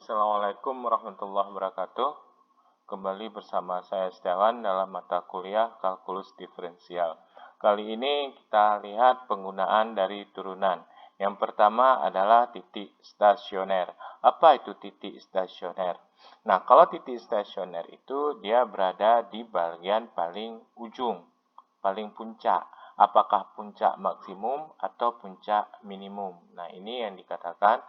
Assalamualaikum warahmatullahi wabarakatuh. Kembali bersama saya Setiawan dalam mata kuliah kalkulus diferensial. Kali ini kita lihat penggunaan dari turunan. Yang pertama adalah titik stasioner. Apa itu titik stasioner? Nah, kalau titik stasioner itu dia berada di bagian paling ujung, paling puncak. Apakah puncak maksimum atau puncak minimum? Nah, ini yang dikatakan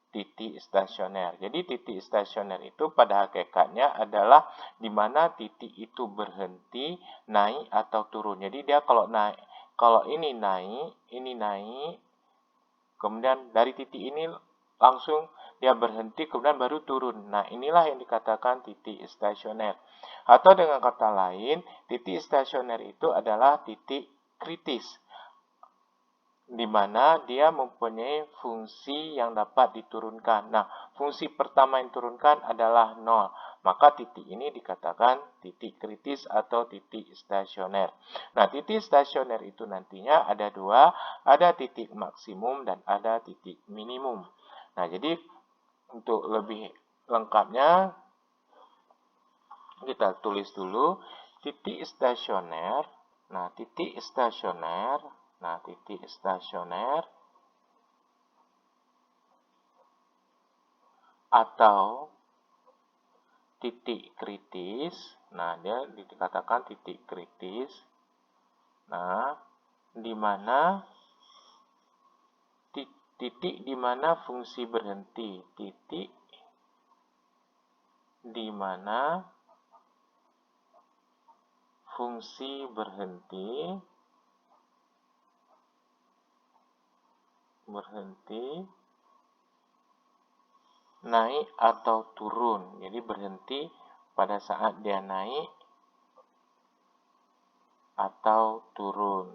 titik stasioner. Jadi titik stasioner itu pada hakikatnya adalah di mana titik itu berhenti, naik atau turun. Jadi dia kalau naik, kalau ini naik, kemudian dari titik ini langsung dia berhenti, kemudian baru turun. Nah, inilah yang dikatakan titik stasioner. Atau dengan kata lain, titik stasioner itu adalah titik kritis, di mana dia mempunyai fungsi yang dapat diturunkan. Nah, fungsi pertama yang diturunkan adalah 0. Maka titik ini dikatakan titik kritis atau titik stasioner. Nah, titik stasioner itu nantinya ada dua, ada titik maksimum dan ada titik minimum. Nah, jadi untuk lebih lengkapnya kita tulis dulu titik stasioner. Nah, titik stasioner atau titik kritis. Nah, dia dikatakan titik kritis. Nah, di mana titik di mana fungsi berhenti. Titik di mana fungsi berhenti naik atau turun. Jadi berhenti pada saat dia naik atau turun.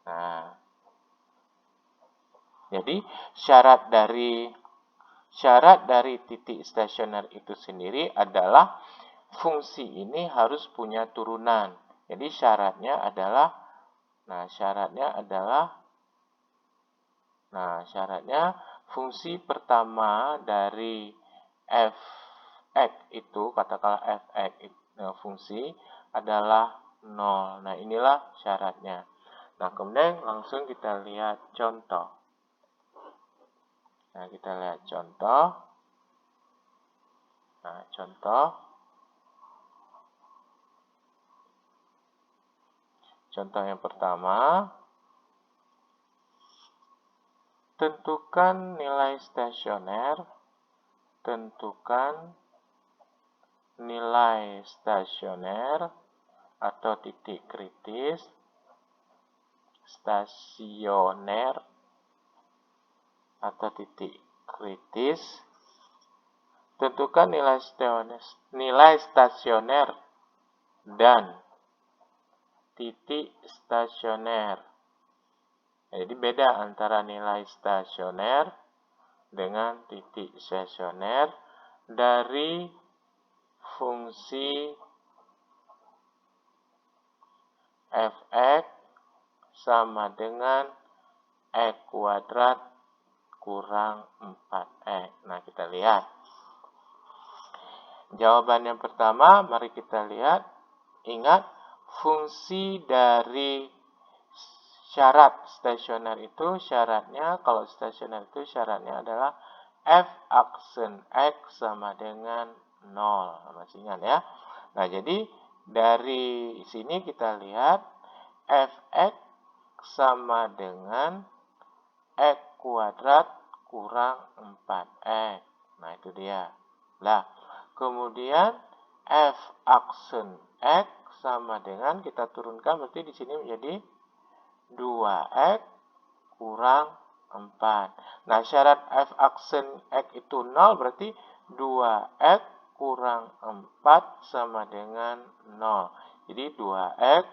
Nah, jadi syarat dari titik stasioner itu sendiri adalah fungsi ini harus punya turunan. Jadi syaratnya fungsi pertama dari f(x) itu, katakanlah f(x) fungsi adalah 0. Nah, inilah syaratnya. Nah, kemudian langsung kita lihat contoh. Nah, kita lihat contoh. Nah, contoh yang pertama, tentukan nilai stasioner atau titik kritis tentukan nilai stasioner dan titik stasioner. Jadi beda antara nilai stasioner dengan titik stasioner dari fungsi f(x) sama dengan x kuadrat kurang 4x. Nah, kita lihat. Jawaban yang pertama, mari kita lihat. Ingat, fungsi dari syarat stasioner itu kalau stasioner itu syaratnya adalah f aksen x sama dengan 0. Masih ingat ya? Nah, jadi dari sini kita lihat f(x) sama dengan x kuadrat kurang 4x. Nah, itu dia. Nah, kemudian f aksen x sama dengan, kita turunkan, berarti di sini menjadi 2x kurang 4. Nah, syarat f aksen x itu 0, berarti 2x kurang 4 sama dengan 0. Jadi 2x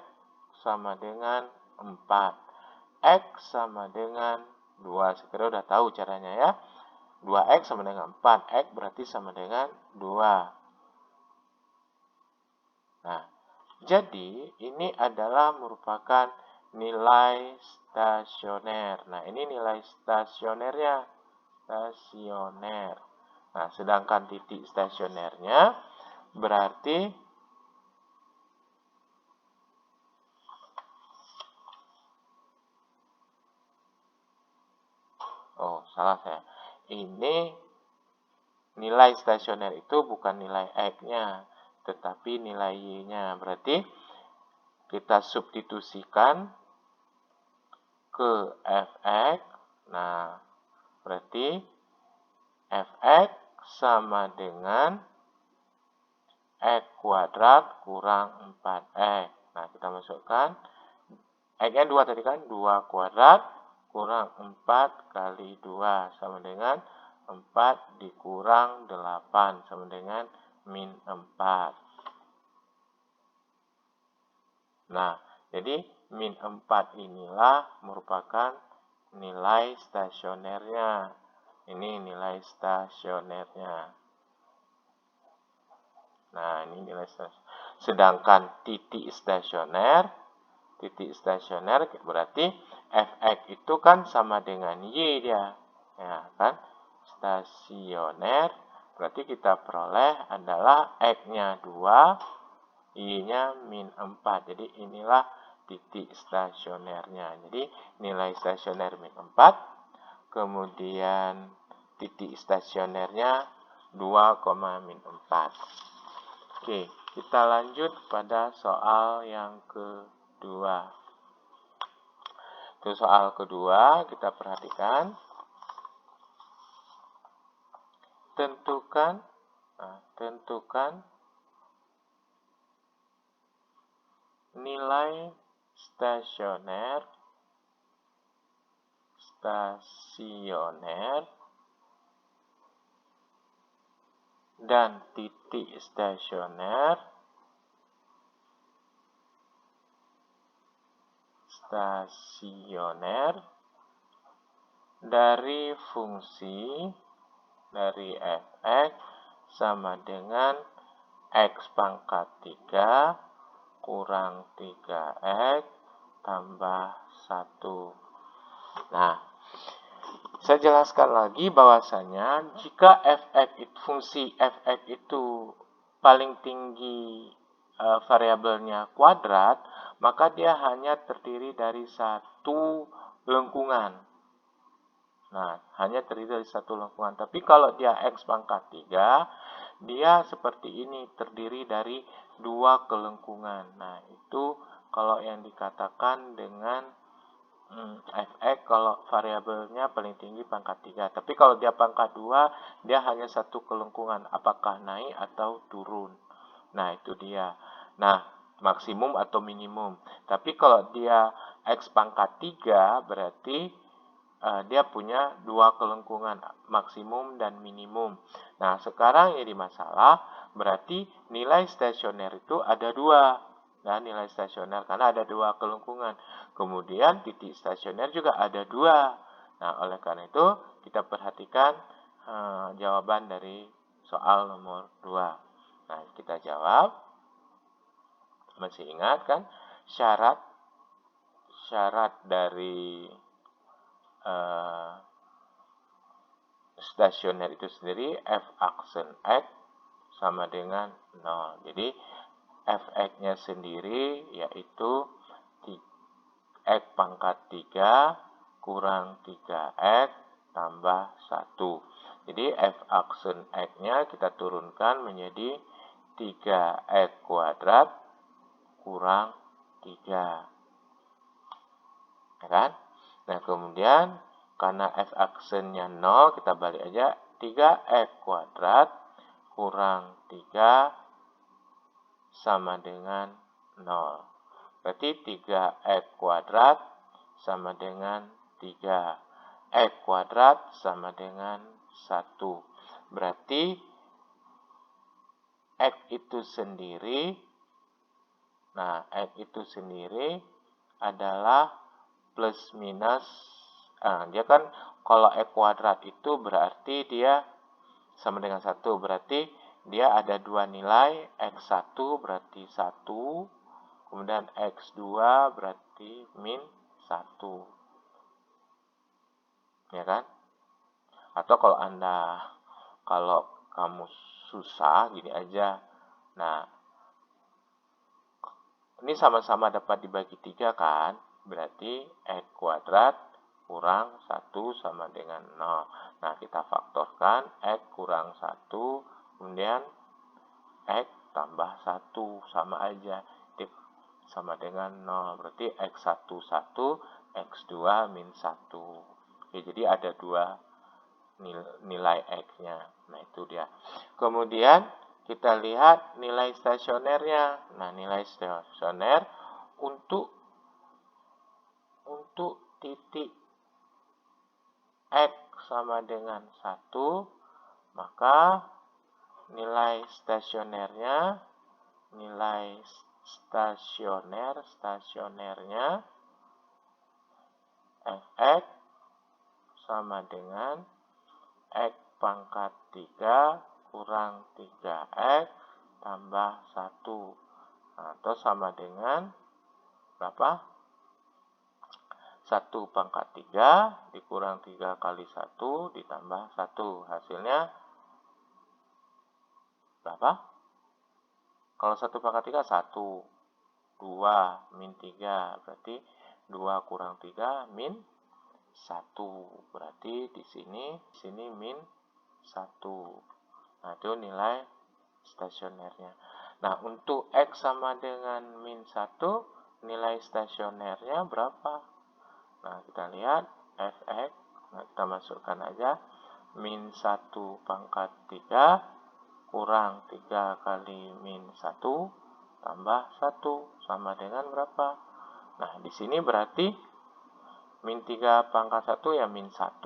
sama dengan 4. X sama dengan 2. Sekira udah tahu caranya ya. 2x sama dengan 4. X berarti sama dengan 2. Nah, jadi ini adalah merupakan nilai stasioner. Nah, ini nilai stasionernya. stasioner. Nah, sedangkan titik stasionernya berarti salah saya. Ini nilai stasioner itu bukan nilai X-nya, tetapi nilai Y-nya. Berarti kita substitusikan ke Fx. Nah, berarti Fx sama dengan X kuadrat kurang 4X. Nah, kita masukkan X-nya 2 tadi kan, 2 kuadrat kurang 4 kali 2 sama dengan 4 dikurang 8 sama dengan min 4. Nah, jadi min 4 inilah merupakan nilai stasionernya. Ini nilai stasionernya. Nah, ini nilai stasioner. Sedangkan titik stasioner berarti Fx itu kan sama dengan Y dia. Ya kan? Stasioner berarti kita peroleh adalah X-nya 2, Y-nya min 4. Jadi inilah titik stasionernya. Jadi nilai stasioner min 4, kemudian titik stasionernya 2, min 4. Oke, kita lanjut pada soal yang kedua. Untuk soal kedua, kita perhatikan. Tentukan nilai stasioner dan titik stasioner dari fungsi dari Fx sama dengan X pangkat 3 kurang 3X tambah 1. Nah, saya jelaskan lagi bahwasanya jika fungsi Fx itu paling tinggi variabelnya kuadrat, maka dia hanya terdiri dari satu lengkungan. Nah, hanya terdiri dari satu lengkungan. Tapi kalau dia X pangkat 3, dia seperti ini, terdiri dari dua kelengkungan. Nah, itu kalau yang dikatakan dengan Fx kalau variabelnya paling tinggi pangkat 3. Tapi kalau dia pangkat 2, dia hanya satu kelengkungan. Apakah naik atau turun. Nah, itu dia. Nah, maksimum atau minimum. Tapi kalau dia X pangkat 3, berarti dia punya dua kelengkungan, maksimum dan minimum. Nah, sekarang yang masalah, berarti nilai stasioner itu ada dua. Nah, nilai stasioner karena ada dua kelengkungan. Kemudian titik stasioner juga ada dua. Nah, oleh karena itu, kita perhatikan jawaban dari soal nomor 2. Nah, kita jawab. Masih ingat kan? Syarat dari stasioner itu sendiri f aksen X sama dengan 0. Jadi Fx-nya sendiri yaitu X pangkat 3 kurang 3X tambah 1. Jadi f aksen X-nya kita turunkan menjadi 3X kuadrat kurang 3. Ya kan? Nah, kemudian karena f aksennya 0, kita balik aja 3x kuadrat kurang 3 sama dengan 0. Berarti 3x kuadrat sama dengan 3. X kuadrat sama dengan 1. Berarti X itu sendiri, X itu sendiri adalah plus minus, dia kan kalau X kuadrat itu berarti dia sama dengan 1, berarti dia ada dua nilai, X1 berarti 1, kemudian X2 berarti min 1. Ya kan? Atau kalau kamu susah, gini aja. Nah, ini sama-sama dapat dibagi 3 kan? Berarti X kuadrat kurang 1 sama dengan 0. Nah, kita faktorkan X kurang 1, kemudian X tambah 1, sama aja. Sama dengan 0. Berarti X1 1, X2 min 1. Oke, jadi ada 2 nilai X-nya. Nah, itu dia. Kemudian kita lihat nilai stasionernya. Nah, nilai stasioner untuk titik X sama dengan 1, maka nilai stasionernya Fx sama dengan X pangkat 3 kurang 3X tambah 1. Nah, atau sama dengan berapa? 1 pangkat 3 dikurang 3 kali 1 ditambah 1. Hasilnya berapa? Kalau 1 pangkat 3, 1. 2 min 3. Berarti 2 kurang 3 min 1. Berarti di sini min 1. Nah, itu nilai stasionernya. Nah, untuk X sama dengan min 1, nilai stasionernya berapa? Nah, kita lihat Fx. Nah, kita masukkan aja. Min 1 pangkat 3 kurang 3 kali min 1 tambah 1 sama dengan berapa? Nah, di sini berarti min 3 pangkat 1 ya min 1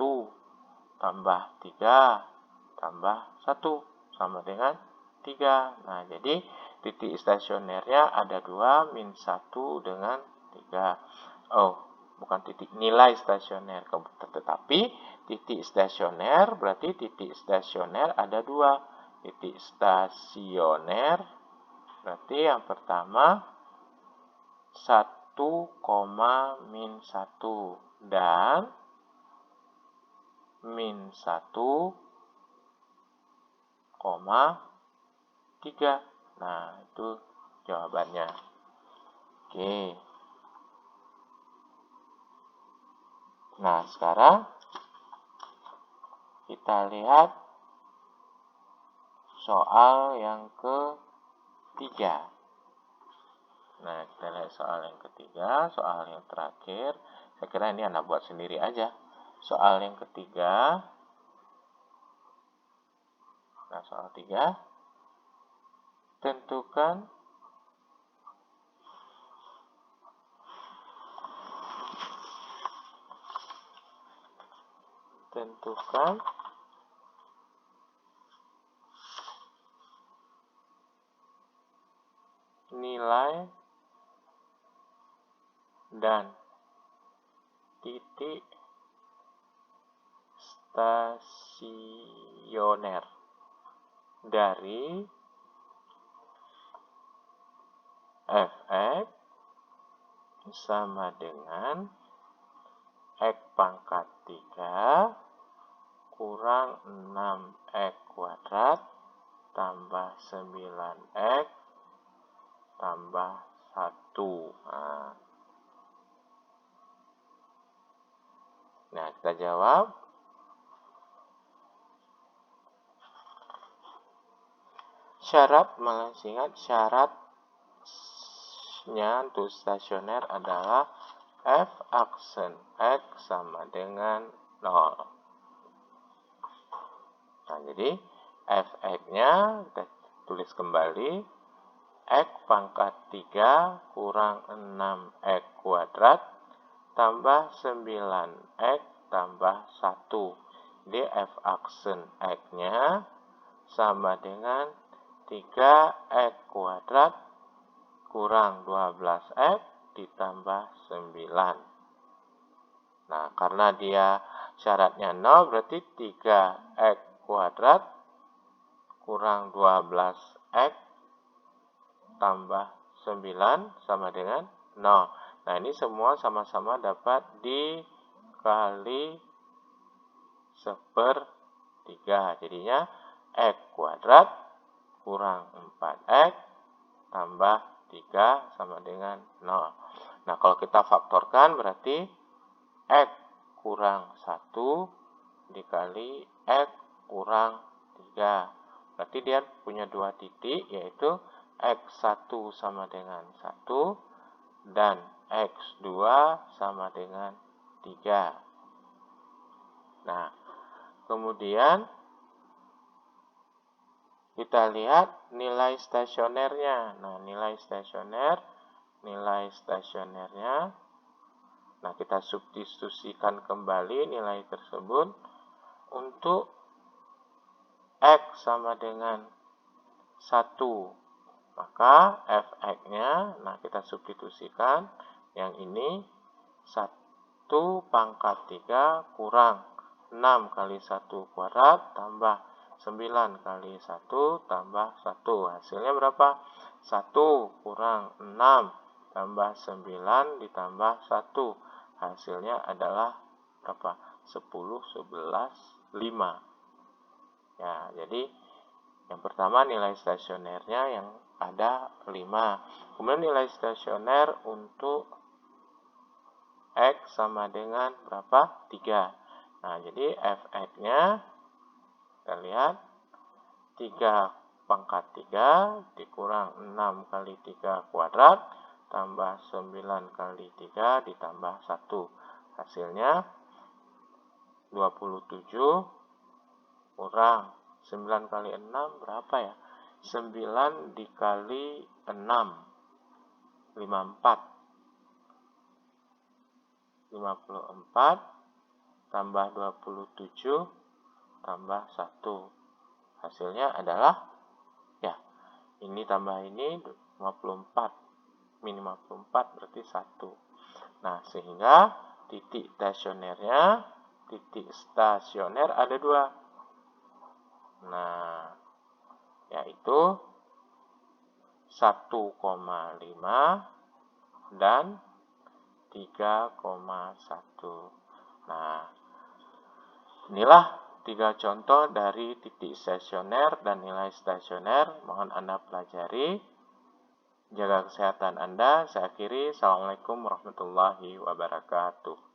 tambah 3 tambah 1 sama dengan 3. Nah, jadi titik stasionernya ada 2, min 1 dengan 3. Oh, bukan titik nilai stasioner, tetapi titik stasioner berarti titik stasioner ada 2. Titik stasioner berarti yang pertama 1, min 1 dan min 1, 3. Nah, itu jawabannya. Oke. Nah, sekarang kita lihat soal yang ketiga. Nah, kita lihat soal yang ketiga, soal yang terakhir. Saya kira ini anak buat sendiri aja. Soal yang ketiga. Nah, soal 3. Tentukan nilai dan titik stasioner dari Fx sama dengan X pangkat 3 kurang 6X kuadrat tambah 9X tambah 1. Nah, kita jawab. Syarat, masih ingat syaratnya untuk stasioner adalah F aksen X sama dengan 0. Nah, jadi Fx-nya kita tulis kembali. X pangkat 3 kurang 6X kuadrat tambah 9X tambah 1. Jadi F aksen X-nya sama dengan 3X kuadrat kurang 12X ditambah 9. Nah, karena dia syaratnya 0, berarti 3X kuadrat kurang 12X tambah 9 sama dengan 0. Nah, ini semua sama-sama dapat dikali 3. Jadinya X kuadrat kurang 4X tambah 3 sama dengan 0. Nah, kalau kita faktorkan berarti X kurang 1 dikali X kurang 3. Berarti dia punya dua titik, yaitu X1 sama dengan 1 dan X2 sama dengan 3. Nah, kemudian kita lihat nilai stasionernya. Nah, nilai stasionernya. Nah, kita substitusikan kembali nilai tersebut untuk X sama dengan 1. Maka Fx-nya, nah kita substitusikan yang ini 1 pangkat 3 kurang 6 kali 1 kuadrat tambah 9 kali 1 tambah 1. Hasilnya berapa? 1 kurang 6 tambah 9 ditambah 1. Hasilnya adalah berapa? 10, 11, 5. Ya, jadi yang pertama nilai stasionernya yang ada 5. Kemudian nilai stasioner untuk X sama dengan berapa? 3. Nah, jadi Fx-nya kita lihat 3 pangkat 3 dikurang 6 kali 3 kuadrat tambah 9 kali 3 ditambah 1. Hasilnya 27 kurang 9 kali 6 berapa ya? 9 dikali 6 54 tambah 27 tambah 1. Hasilnya adalah ya, ini tambah ini 54 min 54 berarti 1. Nah, sehingga titik stasioner ada 2. Nah, yaitu 1,5 dan 3,1. Nah, inilah 3 contoh dari titik stasioner dan nilai stasioner. Mohon Anda pelajari. Jaga kesehatan Anda. Saya akhiri. Assalamualaikum warahmatullahi wabarakatuh.